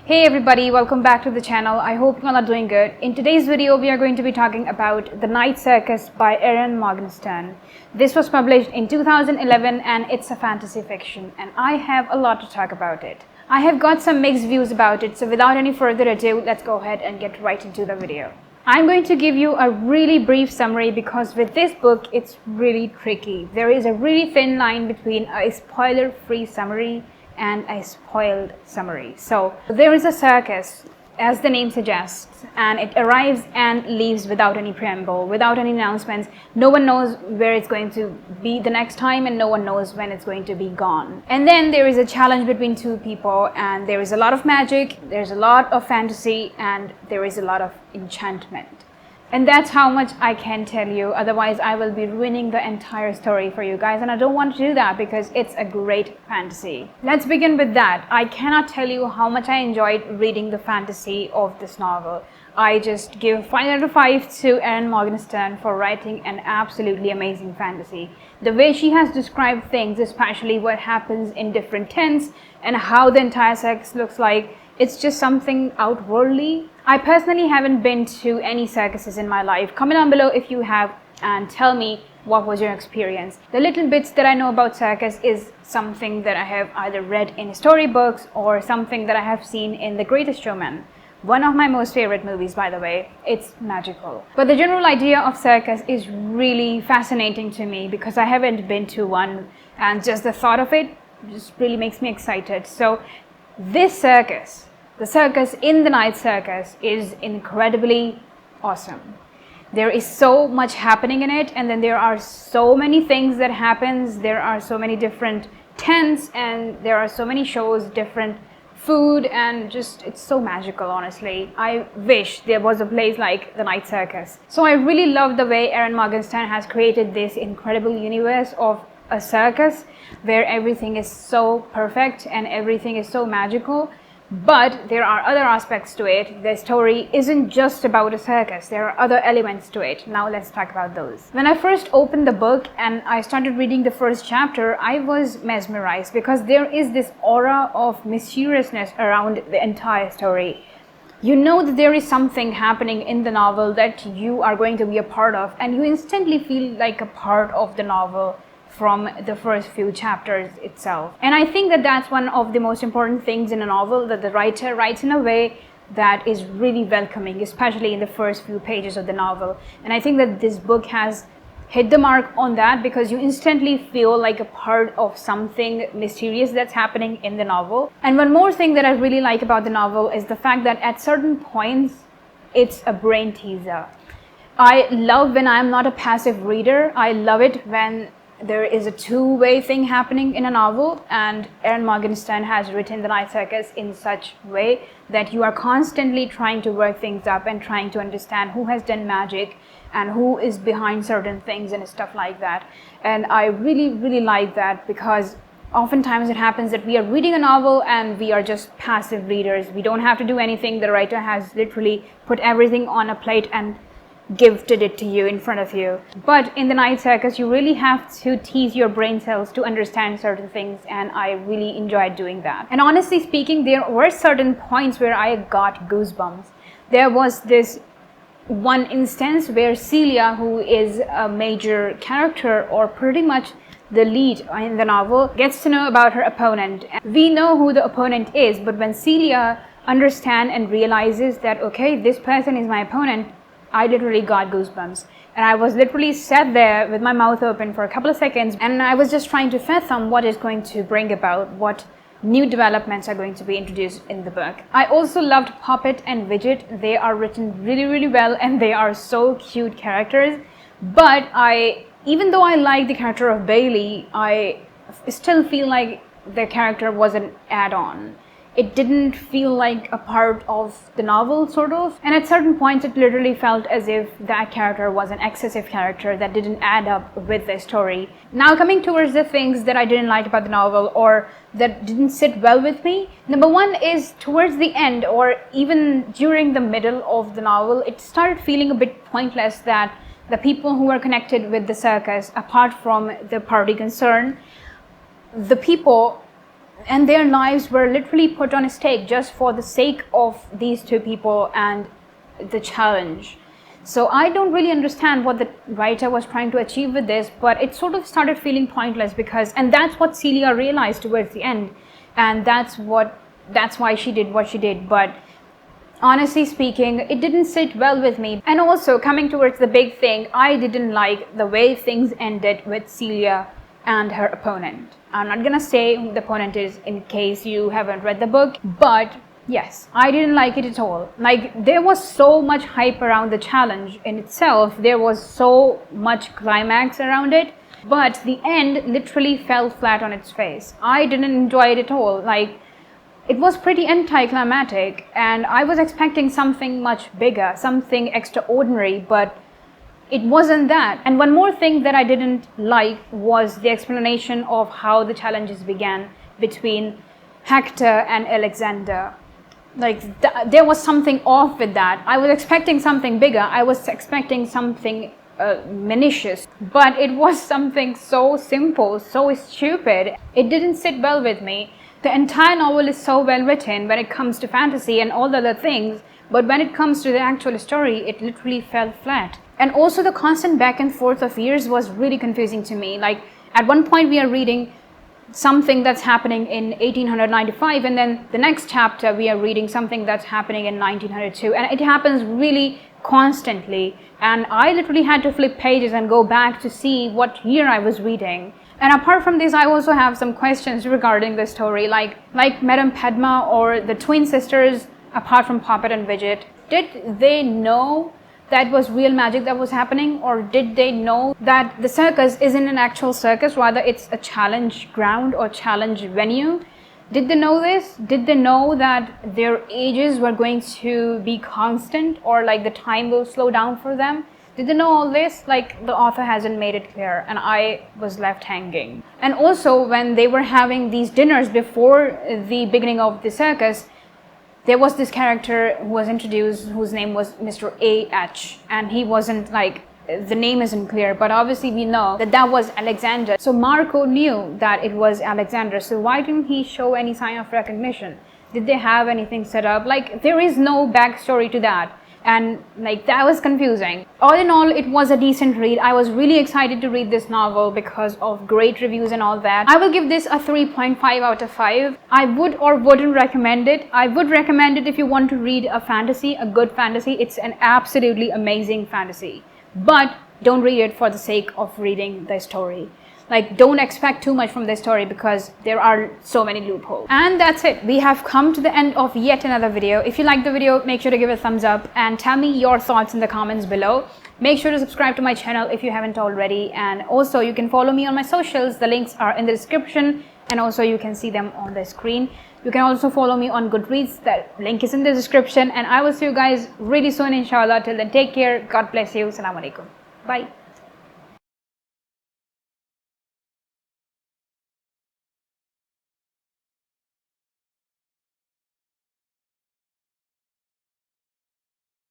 Hey everybody, welcome back to the channel. I hope you all are doing good. In today's video, we are going to be talking about The Night Circus by Erin Morgenstern. This was published in 2011 and it's a fantasy fiction, and I have a lot to talk about it. I have got some mixed views about it, so without any further ado, let's go ahead and get right into the video. I'm going to give you a really brief summary because with this book, it's really tricky. There is a really thin line between a spoiler-free summary and a spoiled summary. So there is a circus, as the name suggests, and it arrives and leaves without any preamble, without any announcements. No one knows where it's going to be the next time, and no one knows when it's going to be gone. And then there is a challenge between two people, and there is a lot of magic, there's a lot of fantasy, and there is a lot of enchantment. And that's how much I can tell you, otherwise I will be ruining the entire story for you guys, and I don't want to do that because it's a great fantasy. Let's begin with that. I cannot tell you how much I enjoyed reading the fantasy of this novel. I just give 5 out of 5 to Erin Morgenstern for writing an absolutely amazing fantasy. The way she has described things, especially what happens in different tents and how the entire circus looks like, it's just something outworldly. I personally haven't been to any circuses in my life. Comment down below if you have and tell me what was your experience. The little bits that I know about circus is something that I have either read in storybooks or something that I have seen in The Greatest Showman. One of my most favorite movies, by the way. It's magical. But the general idea of circus is really fascinating to me because I haven't been to one, and just the thought of it just really makes me excited. So this circus, the circus in The Night Circus, is incredibly awesome. There is so much happening in it, and then there are so many things that happens. There are so many different tents, and there are so many shows, different food, and just it's so magical. Honestly, I wish there was a place like The Night Circus. So I really love the way Erin Morgenstern has created this incredible universe of a circus where everything is so perfect and everything is so magical. But there are other aspects to it. The story isn't just about a circus. There are other elements to it. Now let's talk about those. When I first opened the book and I started reading the first chapter, I was mesmerized because there is this aura of mysteriousness around the entire story. You know that there is something happening in the novel that you are going to be a part of, and you instantly feel like a part of the novel from the first few chapters itself. And I think that that's one of the most important things in a novel, that the writer writes in a way that is really welcoming, especially in the first few pages of the novel. And I think that this book has hit the mark on that because you instantly feel like a part of something mysterious that's happening in the novel. And one more thing that I really like about the novel is the fact that at certain points it's a brain teaser. I love when I'm not a passive reader. I love it when there is a two-way thing happening in a novel, and Erin Morgenstern has written The Night Circus in such a way that you are constantly trying to work things up and trying to understand who has done magic and who is behind certain things and stuff like that. And I really like that because oftentimes it happens that we are reading a novel and we are just passive readers. We don't have to do anything. The writer has literally put everything on a plate and gifted it to you in front of you. But in The Night Circus, you really have to tease your brain cells to understand certain things, and I really enjoyed doing that. And honestly speaking, there were certain points where I got goosebumps. There was this one instance where Celia, who is a major character or pretty much the lead in the novel, gets to know about her opponent. We know who the opponent is, but when Celia understands and realizes that, okay, this person is my opponent, I literally got goosebumps, and I was literally sat there with my mouth open for a couple of seconds, and I was just trying to fathom what is going to bring about, what new developments are going to be introduced in the book. I also loved Puppet and Widget. They are written really well, and they are so cute characters. But even though I like the character of Bailey, I still feel like the character was an add-on. It didn't feel like a part of the novel, sort of. And at certain points, it literally felt as if that character was an excessive character that didn't add up with the story. Now, coming towards the things that I didn't like about the novel or that didn't sit well with me. Number one is towards the end or even during the middle of the novel, it started feeling a bit pointless that the people who are connected with the circus, apart from the party concern, the people and their lives were literally put on a stake just for the sake of these two people and the challenge. So I don't really understand what the writer was trying to achieve with this, but it sort of started feeling pointless because, and that's what Celia realized towards the end, and that's why she did what she did. But honestly speaking, it didn't sit well with me. And also, coming towards the big thing, I didn't like the way things ended with Celia and her opponent. I'm not gonna say who the opponent is in case you haven't read the book, but yes, I didn't like it at all. Like, there was so much hype around the challenge in itself, there was so much climax around it, but the end literally fell flat on its face. I didn't enjoy it at all. Like, it was pretty anticlimactic, and I was expecting something much bigger, something extraordinary, but it wasn't that. And one more thing that I didn't like was the explanation of how the challenges began between Hector and Alexander. Like, there was something off with that. I was expecting something bigger. I was expecting something minutious, but it was something so simple, so stupid. It didn't sit well with me. The entire novel is so well written when it comes to fantasy and all the other things, but when it comes to the actual story, it literally fell flat. And also the constant back and forth of years was really confusing to me. Like, at one point we are reading something that's happening in 1895, and then the next chapter we are reading something that's happening in 1902, and it happens really constantly, and I literally had to flip pages and go back to see what year I was reading. And apart from this, I also have some questions regarding the story, like Madame Padma or the twin sisters, apart from Poppet and Widget. Did they know that was real magic that was happening, or did they know that the circus isn't an actual circus, rather it's a challenge ground or challenge venue? Did they know this? Did they know that their ages were going to be constant, or like the time will slow down for them? Did they know all this? Like, the author hasn't made it clear, and I was left hanging. And also, when they were having these dinners before the beginning of the circus, there was this character who was introduced whose name was Mr. A.H. and he wasn't, like, the name isn't clear, but obviously we know that that was Alexander. So Marco knew that it was Alexander, so why didn't he show any sign of recognition? Did they have anything set up? Like, there is no backstory to that. And like, that was confusing. All in all, it was a decent read. I was really excited to read this novel because of great reviews and all that. I will give this a 3.5 out of 5. I would or wouldn't recommend it. I would recommend it if you want to read a fantasy, a good fantasy. It's an absolutely amazing fantasy. But don't read it for the sake of reading the story. Like, don't expect too much from this story because there are so many loopholes. And that's it. We have come to the end of yet another video. If you liked the video, make sure to give it a thumbs up and tell me your thoughts in the comments below. Make sure to subscribe to my channel if you haven't already. And also, you can follow me on my socials. The links are in the description, and also you can see them on the screen. You can also follow me on Goodreads. That link is in the description. And I will see you guys really soon, inshallah. Till then, take care. God bless you. Assalamu alaikum. Bye.